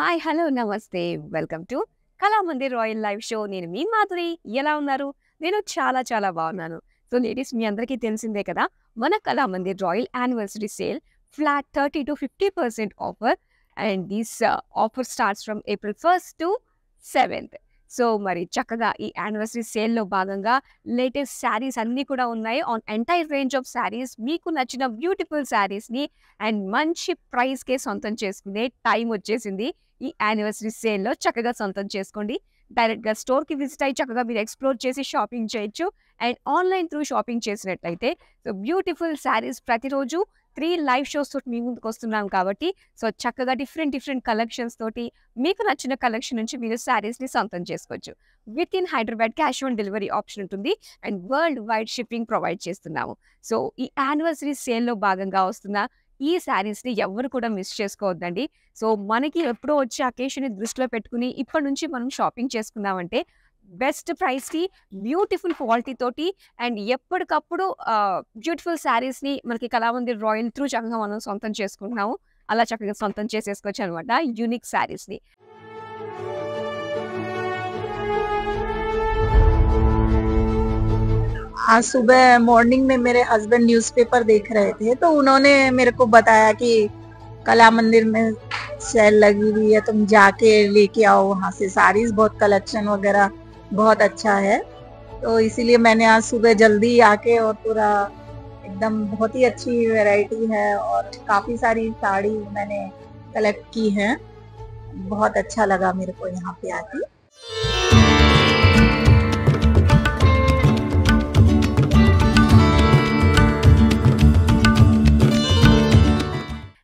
Hi! Hello! నమస్తే. Welcome to Kalamandir royal live show. నేను మీ మాధురి. ఎలా ఉన్నారు? నేను చాలా చాలా బాగున్నాను. సో, లేడీస్ మీ అందరికీ తెలిసిందే కదా! మన Kalamandir royal anniversary sale flat 30-50% offer and this offer starts from April 1st to 7th. So, మరి చక్కగా ఈ యానివర్సరీ సేల్‌లో భాగంగా లేటెస్ట్ శారీస్ అన్నీ కూడా ఉన్నాయి. On entire range of saris మీకు నచ్చిన బ్యూటిఫుల్ శారీస్‌ని అండ్ మంచి ప్రైస్‌కే సొంతం చేసుకునే టైం వచ్చేసింది. ఈ యానివర్సరీ సేల్‌లో చక్కగా సొంతం చేసుకోండి. డైరెక్ట్‌గా స్టోర్‌కి విజిట్ అయ్యి చక్కగా మీరు ఎక్స్‌ప్లోర్ చేసి షాపింగ్ చేయొచ్చు. అండ్ ఆన్‌లైన్ త్రూ షాపింగ్ చేసినట్లయితే సో, బ్యూటిఫుల్ శారీస్ ప్రతిరోజు 3 లైవ్ షోస్ తోటి మీ ముందుకొస్తున్నాం కాబట్టి సో, చక్కగా డిఫరెంట్ కలెక్షన్స్ తోటి మీకు నచ్చిన కలెక్షన్ నుంచి మీరు శారీస్‌ని సొంతం చేసుకోవచ్చు. With in Hyderabad cash on delivery option ఉంటుంది. And world wide shipping provide చేస్తున్నాము. సో, ఈ యానివర్సరీ సేల్‌లో భాగంగా వస్తున్న ఈ శారీస్‌ని ఎవ్వరు కూడా మిస్ చేసుకోవద్దండి. సో, మనకి ఎప్పుడో వచ్చే అకేషన్‌ని దృష్టిలో పెట్టుకొని ఇప్పటి నుంచి మనం షాపింగ్ చేసుకున్నామంటే బెస్ట్ ప్రైస్‌కి బ్యూటిఫుల్ క్వాలిటీ తోటి అండ్ ఎప్పటికప్పుడు బ్యూటిఫుల్ శారీస్‌ని మనకి కళామందిర్ రాయల్ త్రూ చక్కగా మనం సొంతం చేసుకుంటున్నాము. అలా చక్కగా సొంతం చేసేసుకోవచ్చనమాట యూనిక్ శారీస్‌ని. आज सुबह मॉर्निंग में मेरे हस्बैंड न्यूज़पेपर देख रहे थे तो उन्होंने मेरे को बताया कि कला मंदिर में सेल लगी हुई है, तुम जाके लेके आओ वहाँ से साड़ीज, बहुत कलेक्शन वगैरह बहुत अच्छा है। तो इसीलिए मैंने आज सुबह जल्दी आके और पूरा एकदम बहुत ही अच्छी वैरायटी है और काफी सारी साड़ी मैंने कलेक्ट की है। बहुत अच्छा लगा मेरे को यहाँ पे आके।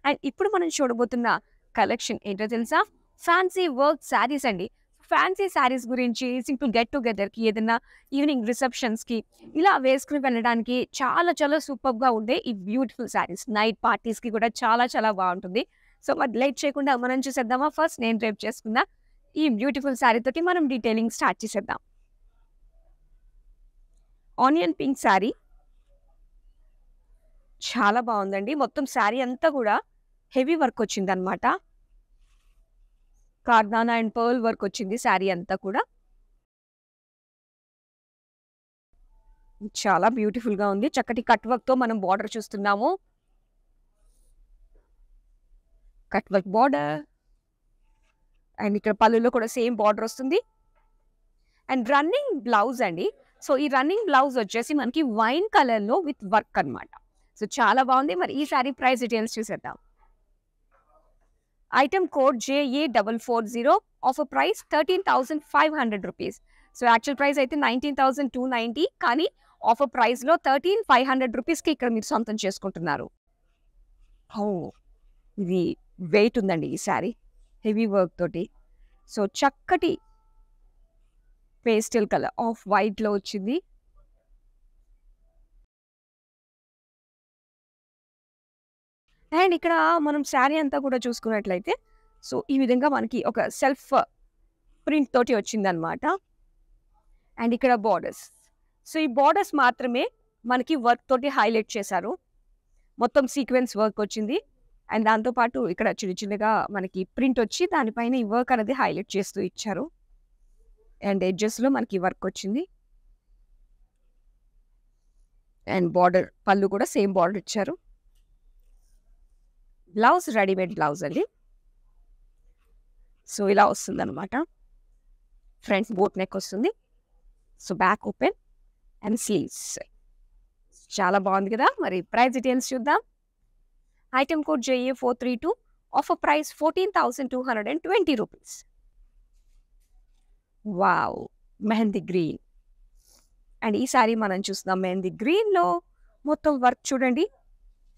అండ్ ఇప్పుడు మనం చూడబోతున్న కలెక్షన్ ఏంటో తెలుసా? ఫ్యాన్సీ వర్క్ శారీస్ అండి. ఫ్యాన్సీ శారీస్ గురించి సింపుల్ గెట్ టుగెదర్‌కి ఏదన్నా ఈవినింగ్ రిసెప్షన్స్‌కి ఇలా వేసుకొని వెళ్ళడానికి చాలా చాలా సూపర్బ్‌గా ఉండే ఈ బ్యూటిఫుల్ శారీస్. నైట్ పార్టీస్‌కి కూడా చాలా చాలా బావుంటుంది. సో, మరి లేట్ చేయకుండా మనం చూసేద్దామా? ఫస్ట్ నేను డ్రేప్ చేసుకున్న ఈ బ్యూటిఫుల్ శారీ తోటి మనం డీటెయిలింగ్ స్టార్ట్ చేసేద్దాం. Onion pink sari. చాలా బావుందండి. మొత్తం శారీ అంతా కూడా హెవీ వర్క్ వచ్చిందనమాట. కార్దానా అండ్ పర్ల్ వర్క్ వచ్చింది శారీ అంతా కూడా. చాలా బ్యూటిఫుల్‌గా ఉంది. చక్కటి కట్ వర్క్‌తో మనం బోర్డర్ చూస్తున్నాము. Cut work border. అండ్ ఇక్కడ పళ్ళులో కూడా సేమ్ బోర్డర్ వస్తుంది. అండ్ రన్నింగ్ బ్లౌజ్ అండి. సో, ఈ రన్నింగ్ బ్లౌజ్ వచ్చేసి మనకి వైన్ కలర్‌లో విత్ వర్క్ అనమాట. సో, చాలా బావుంది. మరి ఈ శారీ ప్రైస్ డీటెయిల్స్ చూసేద్దాం. Item code JA440 offer price 13,500 rupees. So, actual price అయితే 19,290 కానీ ఆఫర్ ప్రైస్‌లో 13,500 రూపీస్‌కి ఇక్కడ మీరు సొంతం చేసుకుంటున్నారు. ఓహ్! ఇది వెయిట్ ఉందండి ఈ శారీ. హెవీ వర్క్ తోటి. సో, చక్కటి పేస్టల్ కలర్ ఆఫ్ వైట్‌లో వచ్చింది. అండ్ ఇక్కడ మనం శారీ అంతా కూడా చూసుకున్నట్లయితే సో, ఈ విధంగా మనకి ఒక సెల్ఫ్ ప్రింట్ తోటి వచ్చిందనమాట. అండ్ ఇక్కడ బోర్డర్స్. సో, ఈ బోర్డర్స్ మాత్రమే మనకి వర్క్ తోటి హైలైట్ చేశారు. మొత్తం సీక్వెన్స్ వర్క్ వచ్చింది. అండ్ దాంతో పాటు ఇక్కడ చిన్నగా మనకి ప్రింట్ వచ్చి దానిపైన ఈ వర్క్ అనేది హైలైట్ చేస్తూ ఇచ్చారు. అండ్ ఎడ్జెస్‌లో మనకి వర్క్ వచ్చింది. అండ్ బోర్డర్ పళ్ళు కూడా సేమ్ బోర్డర్ ఇచ్చారు. బ్లౌజ్ రెడీమేడ్ బ్లౌజ్ అండి. సో, ఇలా వస్తుందనమాట. ఫ్రంట్ బోట్ నెక్ వస్తుంది. So, back open and sleeves. చాలా బాగుంది కదా! మరి ప్రైస్ డీటెయిల్స్ చూద్దాం. Item code JA432 offer price 14,220 rupees. Wow! Mehndi green. And ఈ సారీ మనం చూస్తున్నాం మెహందీ గ్రీన్‌లో మొత్తం వర్క్ చూడండి.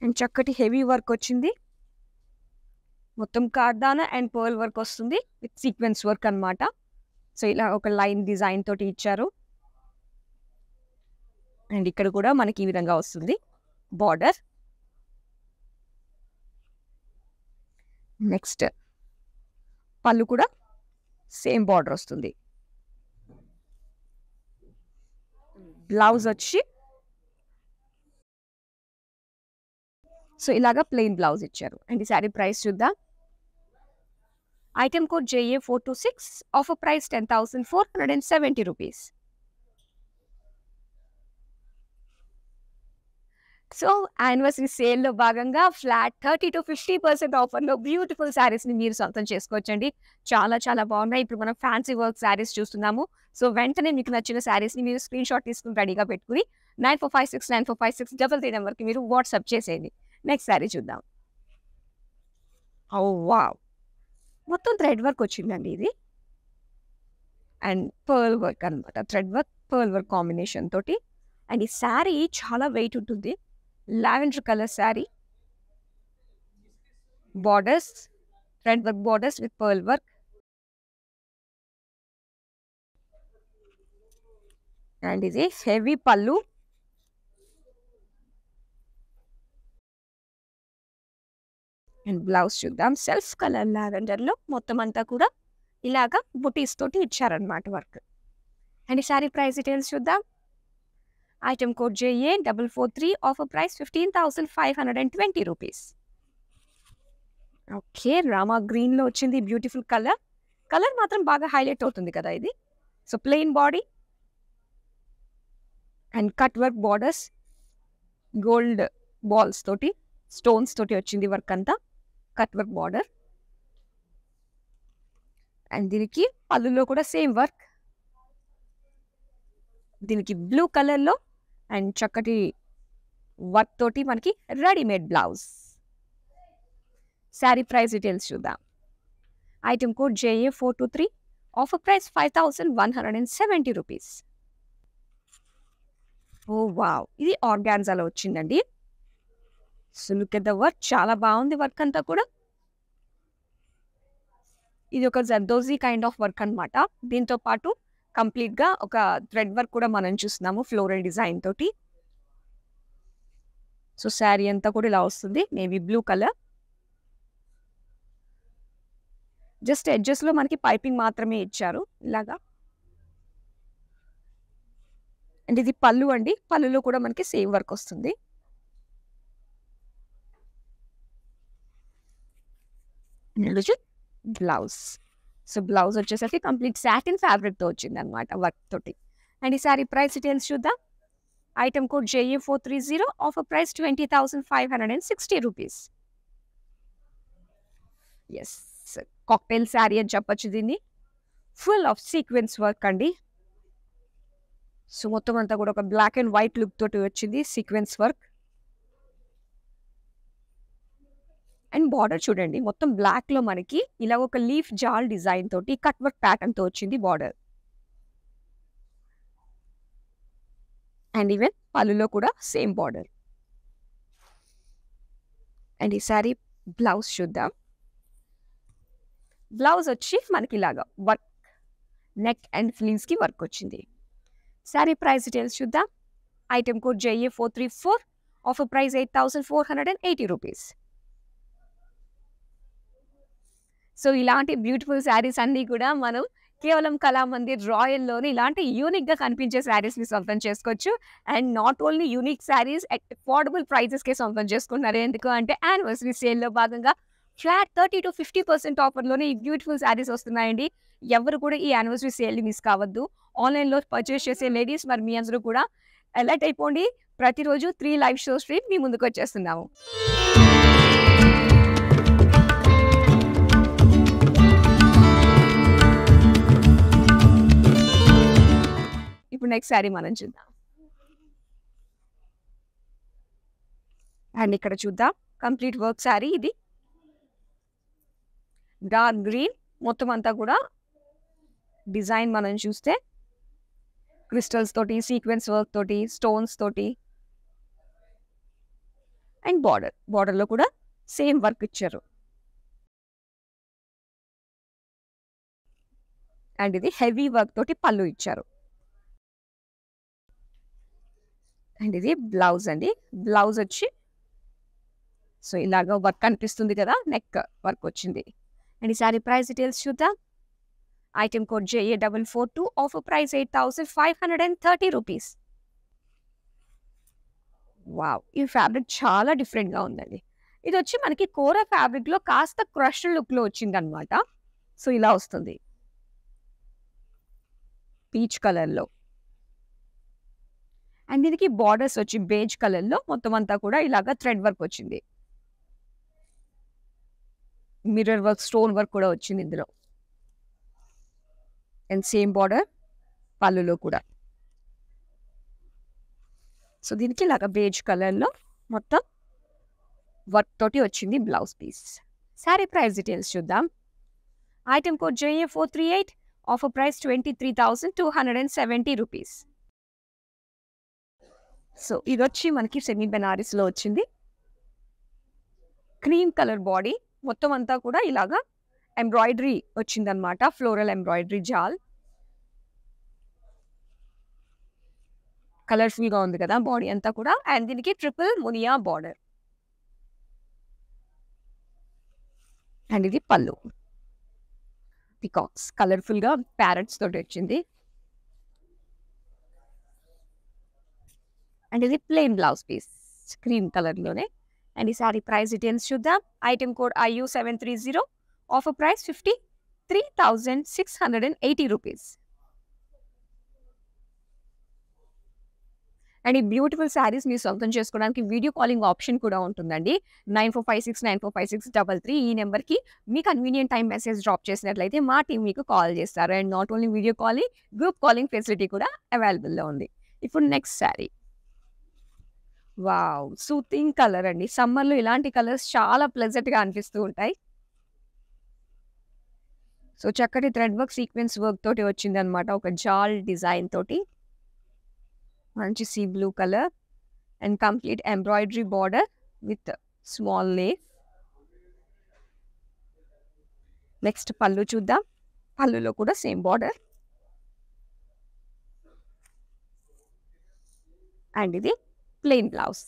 అండ్ చక్కటి హెవీ వర్క్ వచ్చింది. మొత్తం కార్దానా అండ్ పర్ల్ వర్క్ వస్తుంది. విత్ సీక్వెన్స్ వర్క్ అనమాట. సో, ఇలా ఒక లైన్ డిజైన్ తోటి ఇచ్చారు. అండ్ ఇక్కడ కూడా మనకి ఈ విధంగా వస్తుంది బోర్డర్. నెక్స్ట్ పళ్ళు కూడా సేమ్ బోర్డర్ వస్తుంది. బ్లౌజ్ వచ్చి సో, ఇలాగా ప్లెయిన్ బ్లౌజ్ ఇచ్చారు. అండ్ ఈ శారీ ప్రైస్ చూద్దాం. Item code JA426, offer price 10,470 rupees. So anniversary సేల్లో భాగంగా ఫ్లాట్ 30-50% ఆఫర్లో బ్యూటిఫుల్ శారీస్ని మీరు సొంతం చేసుకోవచ్చండి. చాలా చాలా బాగున్నాయి. ఇప్పుడు మనం ఫ్యాన్సీ వర్క్ శారీస్ చూస్తున్నాము. సో వెంటనే మీకు నచ్చిన శారీస్ని మీరు స్క్రీన్ షాట్ తీసుకుని రెడీగా పెట్టుకుని 9456945633 నెంబర్కి మీరు వాట్సాప్ చేసేయండి. నెక్స్ట్ శారీ చూద్దాం. ఓ వావ్! మొత్తం థ్రెడ్ వర్క్ వచ్చిందండి ఇది. అండ్ పర్ల్ వర్క్ అనమాట. Thread work, pearl work combination తోటి. అండ్ ఈ శారీ చాలా వెయిట్ ఉంటుంది. Lavender colour sari. Borders, thread work borders with pearl work. And ఇది హెవీ పళ్ళు. అండ్ బ్లౌజ్ చూద్దాం. సెల్ఫ్ కలర్ లావెండర్లో మొత్తం అంతా కూడా ఇలాగా బుటీస్ తోటి ఇచ్చారనమాట వర్క్. అండ్ ఈ శారీ ప్రైస్ డీటెయిల్స్ చూద్దాం. Item code JA443, offer price 15,520 rupees. Okay, Rama గ్రీన్లో వచ్చింది బ్యూటిఫుల్ కలర్. కలర్ మాత్రం బాగా హైలైట్ అవుతుంది కదా ఇది. So plain body and cut work borders, gold balls తోటి, స్టోన్స్ తోటి వచ్చింది వర్క్ అంతా. Cut work border. అండ్ దీనికి పళ్ళులో కూడా సేమ్ వర్క్. దీనికి బ్లూ కలర్లో అండ్ చక్కటి వర్క్ తోటి మనకి readymade blouse. Sari price details చూద్దాం. ఐటమ్ కోడ్ JA423, offer price 5,170 rupees. Oh wow! ఇది ఆర్గాన్జాలో వచ్చిందండి. So look at the work. చాలా బాగుంది వర్క్ అంతా కూడా. ఇది ఒక జర్దోజీ కైండ్ ఆఫ్ వర్క్ అనమాట. దీంతో పాటు కంప్లీట్గా ఒక థ్రెడ్ వర్క్ కూడా మనం చూస్తున్నాము ఫ్లోరల్ డిజైన్ తోటి. సో శారీ అంతా కూడా ఇలా వస్తుంది. Navy blue colour. జస్ట్ ఎడ్జెస్లో మనకి పైపింగ్ మాత్రమే ఇచ్చారు ఇలాగా. అండ్ ఇది పళ్ళు అండి. పళ్ళులో కూడా మనకి సేమ్ వర్క్ వస్తుంది. బ్లౌజ్. సో బ్లౌజ్ వచ్చేసరికి కంప్లీట్ సాటిన్ ఫ్యాబ్రిక్తో వచ్చింది అనమాట వర్క్ తోటి. అండ్ ఈ సారీ ప్రైస్ డీటెయిల్స్ చూద్దాం. Item code JA430, offer price 20,560 rupees. Yes, cocktail sari అని చెప్పొచ్చు దీన్ని. ఫుల్ ఆఫ్ సీక్వెన్స్ వర్క్ అండి. సో మొత్తం అంతా కూడా ఒక బ్లాక్ అండ్ వైట్ లుక్ తోటి వచ్చింది సీక్వెన్స్ వర్క్. అండ్ బార్డర్ చూడండి, మొత్తం బ్లాక్ లో మనకి ఇలా ఒక లీఫ్ జాల్ డిజైన్ తోటి కట్ వర్క్ ప్యాటర్న్ తో వచ్చింది బార్డర్. అండ్ ఈవెన్ పళ్ళులో కూడా సేమ్ బార్డర్. అండ్ ఈ సారీ బ్లౌజ్ చూద్దాం. బ్లౌజ్ వచ్చి మనకి ఇలాగా వర్క్, నెక్ అండ్ స్లీవ్స్ కి వర్క్ వచ్చింది. సారీ ప్రైస్ డీటెయిల్స్ చూద్దాం. Item code JA434, offer price 8,480 rupees. So ఇలాంటి బ్యూటిఫుల్ శారీస్ అన్నీ కూడా మనం కేవలం కళామందిర్ రాయల్లోని ఇలాంటి యూనిక్గా కనిపించే శారీస్ని సొంతం చేసుకోవచ్చు. And not only unique saris at affordable ప్రైజెస్కే సొంతం చేసుకున్నారు. ఎందుకు అంటే యానివర్సరీ సేల్లో భాగంగా ఫ్లాట్ 30-50% ఆఫర్లోనే ఈ బ్యూటిఫుల్ శారీస్ వస్తున్నాయండి. ఎవరు కూడా ఈ యానివర్సరీ సేల్ని మిస్ కావద్దు. ఆన్లైన్లో పర్చేస్ చేసే లేడీస్ మరి మీ అందరూ కూడా అలర్ట్ అయిపోండి. ప్రతిరోజు 3 లైవ్ షో స్ట్రీమ్ మీ ముందుకు వచ్చేస్తున్నాము. ఇప్పుడు నెక్స్ట్ శారీ మనం చూద్దాం. అండ్ ఇక్కడ చూద్దాం కంప్లీట్ వర్క్ శారీ. ఇది డార్క్ గ్రీన్, మొత్తం అంతా కూడా డిజైన్ మనం చూస్తే క్రిస్టల్స్ తోటి, సీక్వెన్స్ వర్క్ తోటి, స్టోన్స్ తోటి. అండ్ బార్డర్లో కూడా సేమ్ వర్క్ ఇచ్చారు. అండ్ ఇది హెవీ వర్క్ తోటి పళ్ళు ఇచ్చారు. అండ్ ఇది బ్లౌజ్ అండి. బ్లౌజ్ వచ్చి సో ఇలాగ వర్క్ కనిపిస్తుంది కదా, నెక్ వర్క్ వచ్చింది. అండ్ ఈ సారీ ప్రైస్ డీటెయిల్స్ చూద్దాం. Item code JA442, offer price 8,530 rupees. Wow! ఈ ఫ్యాబ్రిక్ చాలా డిఫరెంట్గా ఉందండి. ఇది వచ్చి మనకి కోరా ఫ్యాబ్రిక్లో కాస్త క్రష్ లుక్లో వచ్చింది అనమాట. సో ఇలా వస్తుంది పీచ్ కలర్లో. అండ్ దీనికి బార్డర్స్ వచ్చి బేజ్ కలర్లో మొత్తం అంతా కూడా ఇలాగా థ్రెడ్ వర్క్ వచ్చింది. మిర్రర్ వర్క్, స్టోన్ వర్క్ కూడా వచ్చింది ఇందులో. అండ్ సేమ్ బార్డర్ పళ్ళులో కూడా. సో దీనికి ఇలాగా బేజ్ కలర్లో మొత్తం వర్క్ తోటి వచ్చింది blouse piece. Sari price details చూద్దాం. Item code JA438, offer price 23,270 rupees. So ఇది వచ్చి మనకి సెమీ బెనారస్లో వచ్చింది. క్రీమ్ కలర్ బాడీ, మొత్తం అంతా కూడా ఇలాగా ఎంబ్రాయిడరీ వచ్చిందనమాట, ఫ్లోరల్ ఎంబ్రాయిడరీ జాల్. కలర్ఫుల్గా ఉంది కదా బాడీ అంతా కూడా. అండ్ దీనికి ట్రిపుల్ మునియా బార్డర్. అండ్ ఇది పళ్ళు, పికాక్స్ కలర్ఫుల్గా ప్యారెట్స్ తోటి వచ్చింది. అండ్ ఇది ప్లెయిన్ బ్లౌజ్ పీస్ క్రీమ్ కలర్లోనే. అండ్ ఈ సారీ ప్రైస్ డీటెయిల్స్ చూద్దాం. Item code IU730, offer price 53,680 rupees. And ఈ బ్యూటిఫుల్ శారీస్ మీరు సొంతం చేసుకోవడానికి వీడియో కాలింగ్ ఆప్షన్ కూడా ఉంటుందండి. 9456945633 ఈ నెంబర్కి మీ కన్వీనియంట్ టైం మెసేజ్ డ్రాప్ చేసినట్లయితే మా టీం మీకు కాల్ చేస్తారు. And not only video calling, group calling facility కూడా అవైలబుల్లో ఉంది. ఇప్పుడు next sari. Wow, soothing colour అండి. సమ్మర్లో ఇలాంటి కలర్స్ చాలా ప్లెజెంట్గా అనిపిస్తూ ఉంటాయి. సో చక్కటి థ్రెడ్ వర్క్, సీక్వెన్స్ వర్క్ తోటి వచ్చింది అనమాట, ఒక జాల్ డిజైన్ తోటి. మంచి sea blue colour and complete embroidery border with small lace. Next పళ్ళు చూద్దాం. పళ్ళులో కూడా సేమ్ బార్డర్. అండ్ ఇది plain blouse.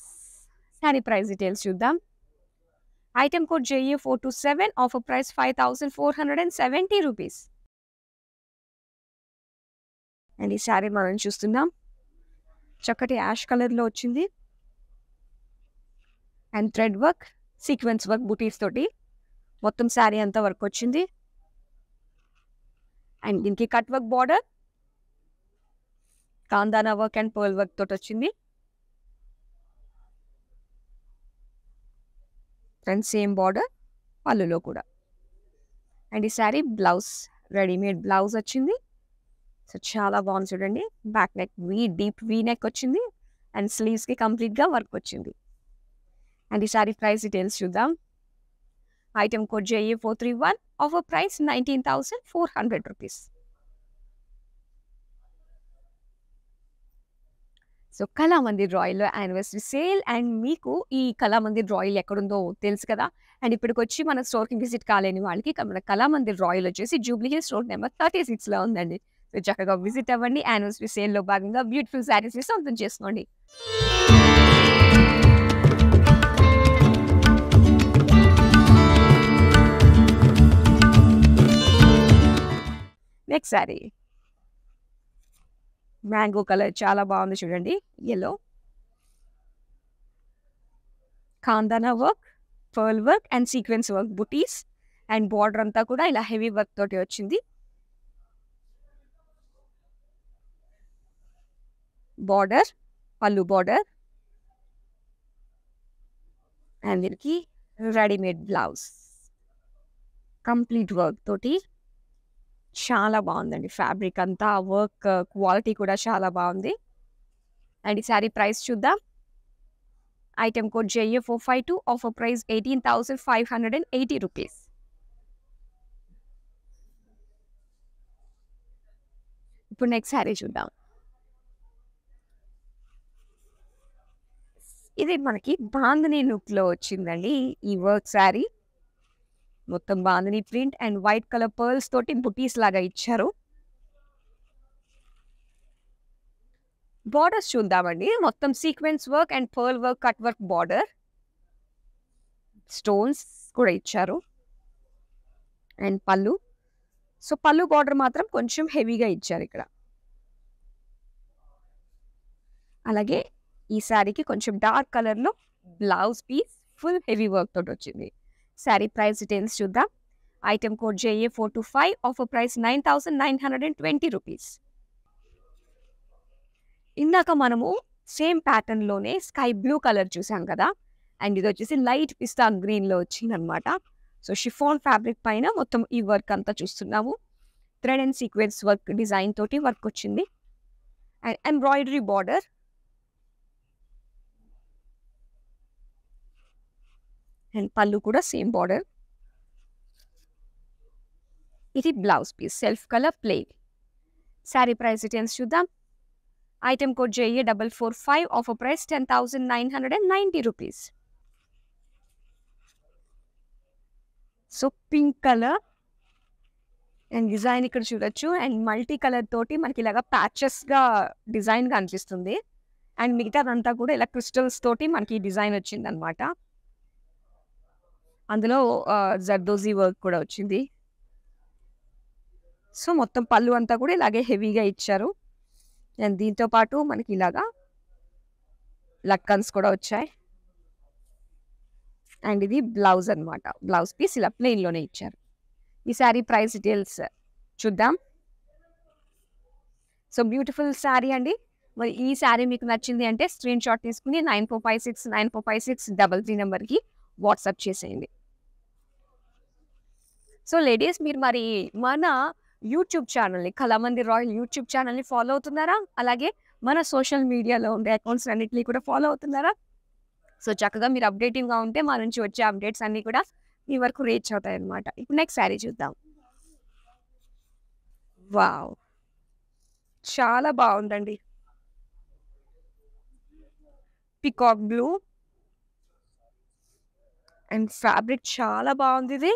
Sari price details చూద్దాం. Item code JA427, offer price 5,470 rupees. And ఈ శారీ మనం చూస్తున్నాం, చక్కటి యాష్ కలర్లో వచ్చింది. And thread work, sequence work, బుటీస్ తోటి మొత్తం శారీ అంతా వర్క్ వచ్చింది. అండ్ దీనికి కట్ వర్క్ బార్డర్, కాందానా వర్క్ అండ్ పర్ల్ వర్క్ తోటి వచ్చింది. అండ్ సేమ్ బార్డర్ పళ్ళులో కూడా. అండ్ ఈ శారీ బ్లౌజ్ రెడీమేడ్ బ్లౌజ్ వచ్చింది. సో చాలా బాగుంది చూడండి. Back neck deep V neck వచ్చింది. అండ్ స్లీవ్స్కి కంప్లీట్గా వర్క్ వచ్చింది. అండ్ ఈ శారీ ప్రైస్ డీటెయిల్స్ చూద్దాం. Item code JA431, offer price 19,400 rupees. So Kalamandir రాయల్లో యానివర్సరీ సేల్. అండ్ మీకు ఈ కళామందిర్ రాయల్ ఎక్కడుందో తెలుసు కదా. అండ్ ఇప్పటికి వచ్చి మన స్టోర్కి విజిట్ కాలేని వాళ్ళకి మన కళామందిర్ రాయల్ వచ్చేసి జూబ్లీ హిల్స్ రోడ్ నెంబర్ 36లో ఉందండి. సో చక్కగా విజిట్ అవ్వండి. యానివర్సరీ సేల్లో భాగంగా బ్యూటిఫుల్ శారీస్ సొంతం చేసుకోండి. నెక్స్ట్ శారీ మ్యాంగో కలర్, చాలా బాగుంది చూడండి. ఎల్లో, కాందానా work, pearl work and sequence work, బుటీస్. అండ్ బార్డర్ అంతా కూడా ఇలా హెవీ వర్క్ తోటి వచ్చింది. బార్డర్, పళ్ళు బార్డర్. అండ్ దీనికి రెడీమేడ్ బ్లౌజ్ కంప్లీట్ వర్క్ తోటి. చాలా బాగుందండి. ఫ్యాబ్రిక్ అంతా వర్క్ క్వాలిటీ కూడా చాలా బాగుంది. అండ్ ఈ శారీ ప్రైస్ చూద్దాం. Item code JA452, offer price 18,580 rupees. ఇప్పుడు నెక్స్ట్ శారీ చూద్దాం. ఇది మనకి బాందిని లుక్లో వచ్చిందండి ఈ వర్క్ శారీ. మొత్తం bandhani print and white colour pearls తోటి బుటీస్ లాగా ఇచ్చారు. బార్డర్స్ చూద్దామండి. మొత్తం sequence work and pearl work, cut work border, stones కూడా ఇచ్చారు. అండ్ పళ్ళు. సో పళ్ళు బార్డర్ మాత్రం కొంచెం హెవీగా ఇచ్చారు ఇక్కడ. అలాగే ఈ శారీకి కొంచెం డార్క్ కలర్లో blouse piece full heavy work తోటి వచ్చింది. శారీ ప్రైస్ డీటెయిల్స్ చూద్దాం. Item code JA425, offer price 9,920 rupees. ఇందాక మనము సేమ్ ప్యాటర్న్‌లోనే స్కై బ్లూ కలర్ చూసాం కదా! అండ్ ఇదొచ్చేసి లైట్ పిస్తా గ్రీన్‌లో వచ్చిందనమాట. సో, షిఫాన్ ఫ్యాబ్రిక్ పైన మొత్తం ఈ వర్క్ అంతా చూస్తున్నాము. Thread and sequence work design తోటి వర్క్ వచ్చింది. And embroidery border. అండ్ పళ్ళు కూడా సేమ్ బార్డర్. ఇది blouse piece self colour plain. Sari price details చూద్దాం. Item code JA445, offer price 10,990 rupees. So, pink colour and design ఇక్కడ చూడొచ్చు. అండ్ మల్టీ కలర్ తోటి మనకి ఇలాగా ప్యాచెస్‌గా డిజైన్ కనిపిస్తుంది. అండ్ మిగతాదంతా కూడా ఇలా క్రిస్టల్స్ తోటి మనకి ఈ డిజైన్ వచ్చిందనమాట. అందులో జర్దోజీ వర్క్ కూడా వచ్చింది. సో, మొత్తం పళ్ళు అంతా కూడా ఇలాగే హెవీగా ఇచ్చారు. అండ్ దీంతో పాటు మనకి ఇలాగా లక్కన్స్ కూడా వచ్చాయి. అండ్ ఇది బ్లౌజ్ అనమాట. బ్లౌజ్ పీస్ ఇలా ప్లెయిన్‌లోనే ఇచ్చారు. ఈ శారీ ప్రైస్ డీటెయిల్స్ చూద్దాం. సో, బ్యూటిఫుల్ శారీ అండి. మరి ఈ శారీ మీకు నచ్చింది అంటే స్క్రీన్ షాట్ తీసుకుని 9456 నెంబర్‌కి వాట్సాప్ చేసేయండి. సో, లేడీస్ మీరు మరి మన యూట్యూబ్ ఛానల్‌ని కళామందిర్ రాయల్ యూట్యూబ్ ఛానల్‌ని ఫాలో అవుతున్నారా? అలాగే మన సోషల్ మీడియాలో ఉండే అకౌంట్స్ అన్నిటిని కూడా ఫాలో అవుతున్నారా? సో, చక్కగా మీరు అప్డేటింగ్‌గా ఉంటే మా నుంచి వచ్చే అప్డేట్స్ అన్నీ కూడా మీ వరకు రీచ్ అవుతాయన్నమాట. ఇప్పుడు నెక్స్ట్ శారీ చూద్దాం. వావ్! చాలా బావుందండి. పీకాక్ బ్లూ అండ్ ఫ్యాబ్రిక్ చాలా బావుందిది.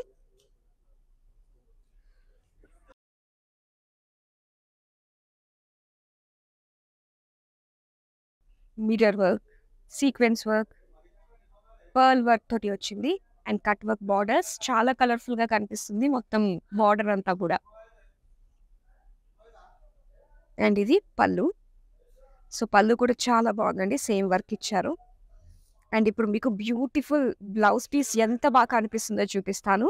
Mirror work, sequence work, pearl work తోటి వచ్చింది. అండ్ కట్ వర్క్ బార్డర్స్ చాలా కలర్‌ఫుల్‌గా కనిపిస్తుంది మొత్తం బార్డర్ అంతా కూడా. అండ్ ఇది పళ్ళు. సో, పళ్ళు కూడా చాలా బాగుందండి. సేమ్ వర్క్ ఇచ్చారు. అండ్ ఇప్పుడు మీకు బ్యూటిఫుల్ బ్లౌజ్ పీస్ ఎంత బాగా కనిపిస్తుందో చూపిస్తాను.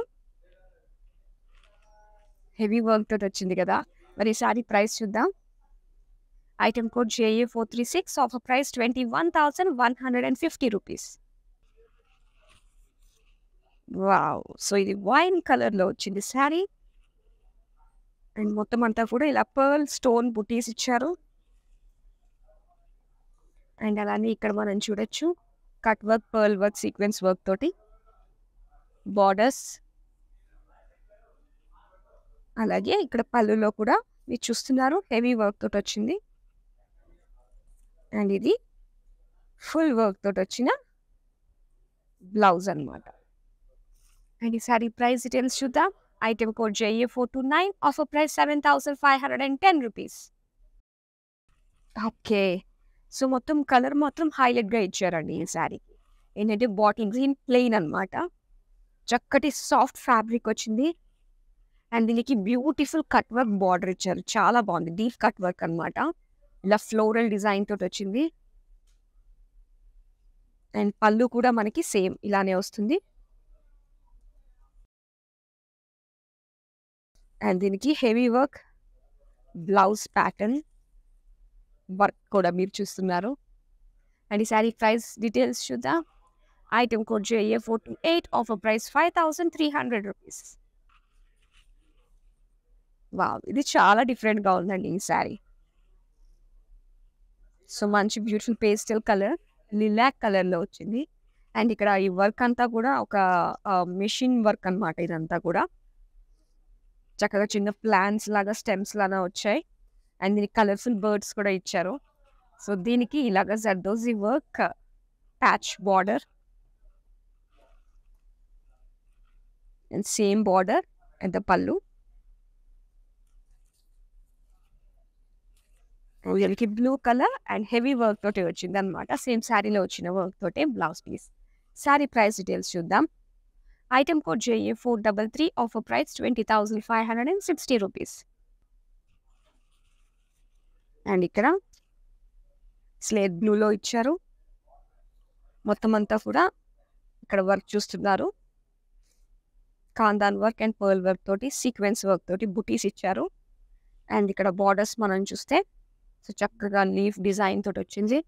హెవీ వర్క్ తోటి వచ్చింది కదా! మరి ఈ శారీ ప్రైస్ చూద్దాం. Item code JA436, offer price 21,150 rupees. Wow! So, ఇది వైన్ కలర్‌లో వచ్చింది శారీ. అండ్ మొత్తం అంతా కూడా ఇలా పర్ల్ స్టోన్ బుటీస్ ఇచ్చారు. అండ్ అలానే ఇక్కడ మనం చూడొచ్చు cut work, pearl work, sequence work తోటి బార్డర్స్. అలాగే ఇక్కడ పళ్ళులో కూడా మీరు చూస్తున్నారు హెవీ వర్క్ తోటి వచ్చింది. అండ్ ఇది ఫుల్ వర్క్ తోటి వచ్చిన బ్లౌజ్ అనమాట. అండ్ ఈ శారీ ప్రైస్ డీటెయిల్స్ చూద్దాం. Item code JA429, offer price 7,510 rupees. Okay. So, మొత్తం కలర్ మాత్రం హైలైట్‌గా ఇచ్చారండి ఈ శారీకి. ఏంటంటే బాటిల్ గ్రీన్ ప్లెయిన్ అనమాట. చక్కటి సాఫ్ట్ ఫ్యాబ్రిక్ వచ్చింది. అండ్ దీనికి బ్యూటిఫుల్ కట్ వర్క్ బార్డర్ ఇచ్చారు. చాలా బాగుంది. డీప్ కట్ వర్క్ అనమాట. ఇలా ఫ్లోరల్ డిజైన్ తోటి వచ్చింది. అండ్ పళ్ళు కూడా మనకి సేమ్ ఇలానే వస్తుంది. అండ్ దీనికి heavy work blouse pattern work కూడా మీరు చూస్తున్నారు. అండ్ ఈ శారీ ప్రైస్ డీటెయిల్స్ చూద్దాం. Item code JA428, offer price 5,300 rupees. Wow! ఇది చాలా డిఫరెంట్‌గా ఉందండి ఈ శారీ. సో, మంచి బ్యూటిఫుల్ పేస్టల్ కలర్, లిలాక్ కలర్‌లో వచ్చింది. అండ్ ఇక్కడ ఈ వర్క్ అంతా కూడా ఒక మెషిన్ వర్క్ అనమాట ఇదంతా కూడా. చక్కగా చిన్న ప్లాంట్స్ లాగా, స్టెమ్స్ లాగా వచ్చాయి. అండ్ దీనికి కలర్ఫుల్ బర్డ్స్ కూడా ఇచ్చారు. సో, దీనికి ఇలాగ zardozi work patch border and same border and the పళ్ళు. వీళ్ళకి blue colour and heavy work తోటి వచ్చింది అనమాట. సేమ్ శారీలో వచ్చిన వర్క్ తోటే blouse piece. Sari price details చూద్దాం. Item code JA433, offer price 20,560 rupees. And ఇక్కడ స్లేట్ బ్లూలో ఇచ్చారు. మొత్తం అంతా కూడా ఇక్కడ వర్క్ చూస్తున్నారు. కాందాన్ వర్క్ అండ్ పర్ల్ వర్క్ తోటి సీక్వెన్స్ వర్క్ తోటి బుటీస్ ఇచ్చారు. అండ్ ఇక్కడ బార్డర్స్ మనం చూస్తే సో చక్కగా లీఫ్ డిజైన్ తోటి వచ్చింది.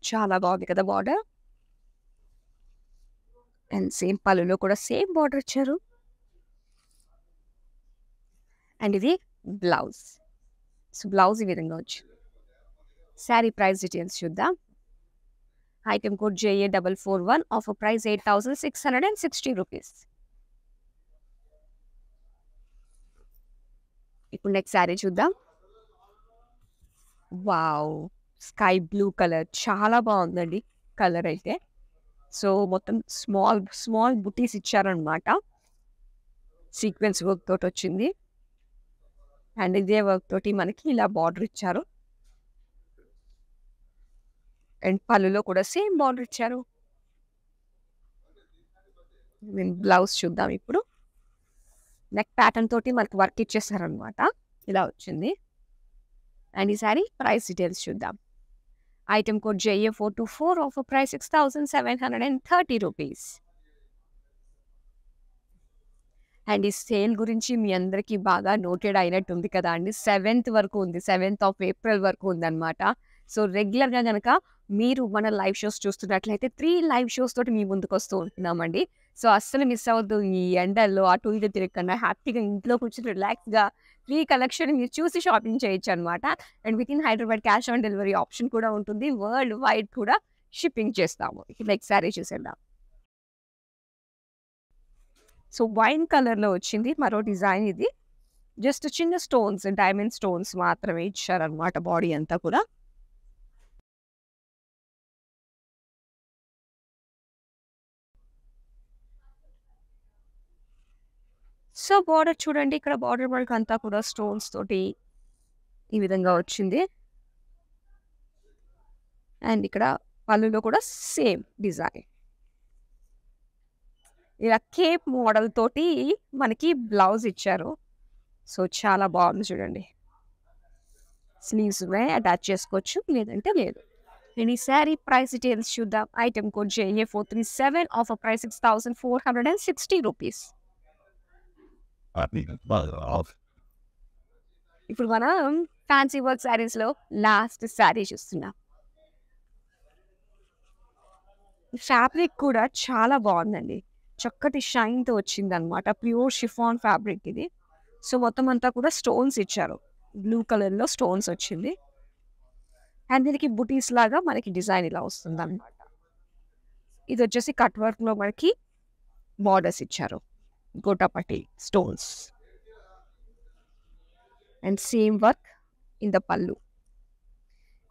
చాలా బాగుంది కదా బార్డర్. అండ్ సేమ్ పళ్ళులో కూడా సేమ్ బార్డర్ ఇచ్చారు. అండ్ ఇది బ్లౌజ్. సో బ్లౌజ్ ఈ విధంగా వచ్చింది. శారీ ప్రైస్ డీటెయిల్స్ చూద్దాం. Item code JA441, offer price 8,660 rupees. ఇప్పుడు నెక్స్ట్ శారీ చూద్దాం. వావ్, స్కై బ్లూ కలర్ చాలా బాగుందండి కలర్ అయితే. సో మొత్తం స్మాల్ స్మాల్ బుటీస్ ఇచ్చారనమాట. సీక్వెన్స్ వర్క్ తోటి వచ్చింది. అండ్ ఇదే వర్క్ తోటి మనకి ఇలా బార్డర్ ఇచ్చారు. అండ్ పళ్ళులో కూడా సేమ్ బార్డర్ ఇచ్చారు. బ్లౌజ్ చూద్దాం ఇప్పుడు. నెక్ ప్యాటర్న్ తోటి మనకి వర్క్ ఇచ్చేసారనమాట. ఇలా వచ్చింది. అండ్ ఈ సారీ ప్రైస్ డీటెయిల్స్ చూద్దాం. Item code JA424, offer price 6,730 rupees. And ఈ సేల్ గురించి మీ అందరికీ బాగా నోటెడ్ అయినట్టుంది కదా అండి. 7th వరకు ఉంది, 7th of April వరకు ఉందన్నమాట. సో రెగ్యులర్గా కనుక మీరు మన లైవ్ షోస్ చూస్తున్నట్లయితే 3 లైవ్ షోస్ తోటి మీ ముందుకు వస్తూ ఉంటున్నామండి. సో అస్సలు మిస్ అవ్వద్దు. ఈ ఎండల్లో అటు ఇటు తిరగకుండా హ్యాపీగా ఇంట్లో కూర్చొని రిలాక్స్గా 3 కలెక్షన్ మీరు చూసి షాపింగ్ చేయొచ్చు అనమాట. And with in Hyderabad cash on delivery option కూడా ఉంటుంది. వరల్డ్ వైడ్ కూడా షిప్పింగ్ చేస్తాము. నెక్స్ట్ శారీ చూసేద్దాం. సో వైన్ కలర్లో వచ్చింది మరో డిజైన్. ఇది జస్ట్ చిన్న స్టోన్స్, డైమండ్ స్టోన్స్ మాత్రమే ఇచ్చారనమాట బాడీ అంతా కూడా. సో బార్డర్ చూడండి, ఇక్కడ బార్డర్ వర్క్ అంతా కూడా స్టోన్స్ తోటి ఈ విధంగా వచ్చింది. అండ్ ఇక్కడ పళ్ళులో కూడా సేమ్ డిజైన్. ఇలా కేప్ మోడల్ తోటి మనకి బ్లౌజ్ ఇచ్చారు. సో చాలా బాగుంది చూడండి. స్లీవ్స్ అటాచ్ చేసుకోవచ్చు, లేదంటే లేదు. నేను ఈ శారీ ప్రైస్ డీటెయిల్స్ చూద్దాం. Item code JA437, offer price 6,460 rupees. ఇప్పుడు మనం ఫ్యాన్సీ వర్క్ శారీస్లో లాస్ట్ శారీ చూస్తున్నాం. ఫ్యాబ్రిక్ కూడా చాలా బాగుందండి. చక్కటి షైన్తో వచ్చింది అనమాట. ప్యూర్ షిఫాన్ ఫ్యాబ్రిక్ ఇది. సో మొత్తం అంతా కూడా స్టోన్స్ ఇచ్చారు. బ్లూ కలర్లో స్టోన్స్ వచ్చింది. అండ్ దీనికి బుటీస్ లాగా మనకి డిజైన్ ఇలా వస్తుంది అనమాట. ఇది వచ్చేసి కట్ వర్క్లో మనకి బార్డర్స్ ఇచ్చారు, గోటాపట్టి stones. And same work in the పల్లు.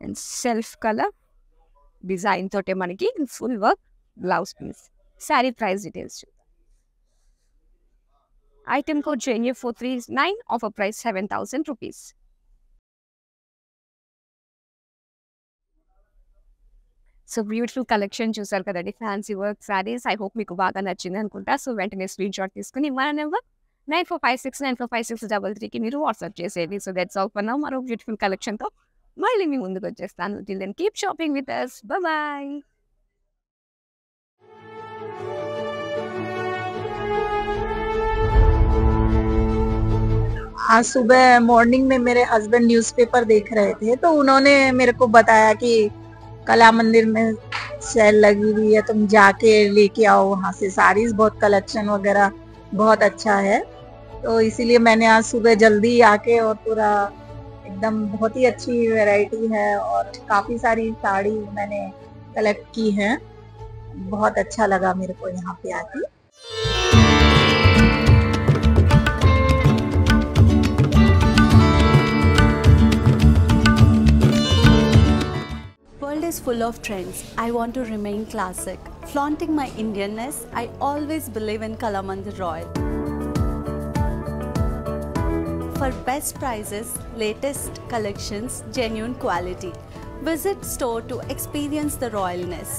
అండ్ సెల్ఫ్ కలర్ డిజైన్ తోటే మనకి full work blouse piece. Sari price details చూద్దాం. Item code JA439, offer price 7,000 rupees. So beautiful collection చూసారు కదండి, fancy work saris. I hope మీకు బాగా నచ్చింది అనుకుంటా. సో వెంటనే స్క్రీన్ షాట్ తీసుకుని మన నెంబర్ 9456945633కి మీరు వాట్సాప్ చేసేది. So that's all for now. మరో బ్యూటిఫుల్ కలెక్షన్తో మళ్ళీ మీ ముందుకు వచ్చేస్తాను. Till then keep shopping with us. Bye. आज सुबह मॉर्निंग में मेरे हस्बैंड न्यूज़पेपर देख रहे थे, तो उन्होंने मेरे को बताया कि कला मंदिर में सेल लगी हुई है, तुम जाके लेके आओ वहाँ से साड़ीज, बहुत कलेक्शन वगैरह बहुत अच्छा है. तो इसीलिए मैंने आज सुबह जल्दी आके और पूरा एकदम बहुत ही अच्छी वैरायटी है और काफी सारी साड़ी मैंने कलेक्ट की है. बहुत अच्छा लगा मेरे को यहाँ पे आके. World is full of trends. I want to remain classic. Flaunting my Indianness, I always believe in Kalamandir Royal. For best prices, latest collections, genuine quality. Visit store to experience the royalness.